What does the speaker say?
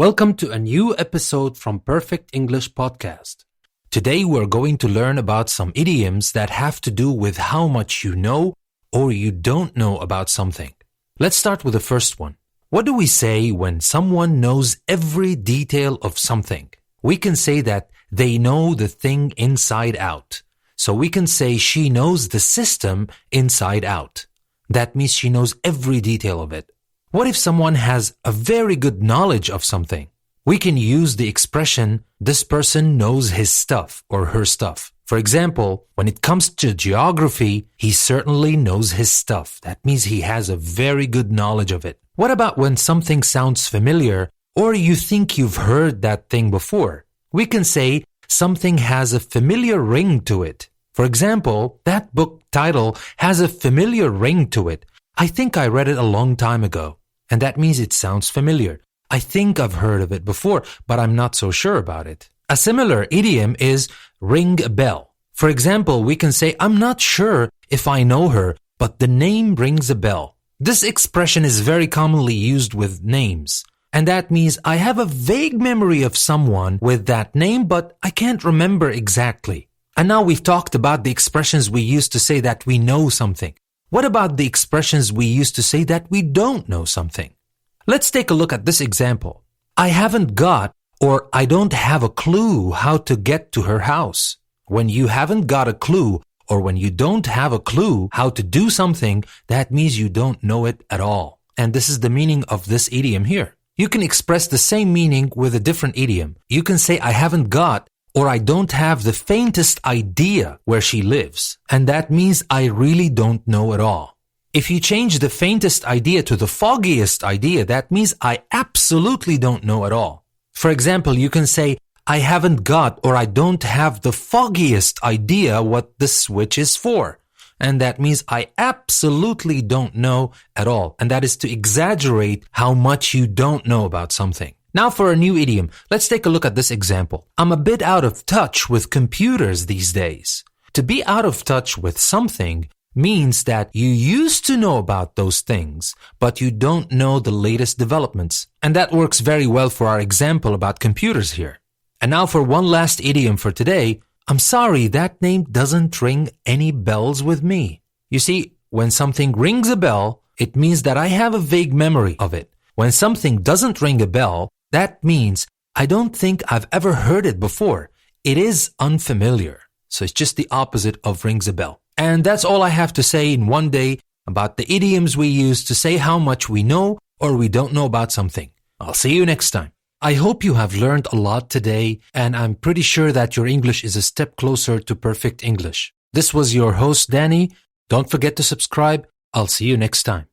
Welcome to a new episode from Perfect English Podcast. Today we're going to learn about some idioms that have to do with how much you know or you don't know about something. Let's start with the first one. What do we say when someone knows every detail of something? We can say that they know the thing inside out. So we can say she knows the system inside out. That means she knows every detail of it. What if someone has a very good knowledge of something? We can use the expression, this person knows his stuff or her stuff. For example, when it comes to geography, he certainly knows his stuff. That means he has a very good knowledge of it. What about when something sounds familiar or you think you've heard that thing before? We can say something has a familiar ring to it. For example, that book title has a familiar ring to it. I think I read it a long time ago. And that means it sounds familiar. I think I've heard of it before, but I'm not so sure about it. A similar idiom is ring a bell. For example, we can say, I'm not sure if I know her, but the name rings a bell. This expression is very commonly used with names. And that means I have a vague memory of someone with that name, but I can't remember exactly. And now we've talked about the expressions we use to say that we know something. What about the expressions we use to say that we don't know something? Let's take a look at this example. I haven't got or I don't have a clue how to get to her house. When you haven't got a clue or when you don't have a clue how to do something, that means you don't know it at all. And this is the meaning of this idiom here. You can express the same meaning with a different idiom. You can say I haven't got or I don't have the faintest idea where she lives. And that means I really don't know at all. If you change the faintest idea to the foggiest idea, that means I absolutely don't know at all. For example, you can say, I haven't got or I don't have the foggiest idea what the switch is for. And that means I absolutely don't know at all. And that is to exaggerate how much you don't know about something. Now for a new idiom, let's take a look at this example. I'm a bit out of touch with computers these days. To be out of touch with something means that you used to know about those things, but you don't know the latest developments. And that works very well for our example about computers here. And now for one last idiom for today, I'm sorry, that name doesn't ring any bells with me. You see, when something rings a bell, it means that I have a vague memory of it. When something doesn't ring a bell, that means I don't think I've ever heard it before. It is unfamiliar. So it's just the opposite of rings a bell. And that's all I have to say in one day about the idioms we use to say how much we know or we don't know about something. I'll see you next time. I hope you have learned a lot today, and I'm pretty sure that your English is a step closer to perfect English. This was your host, Danny. Don't forget to subscribe. I'll see you next time.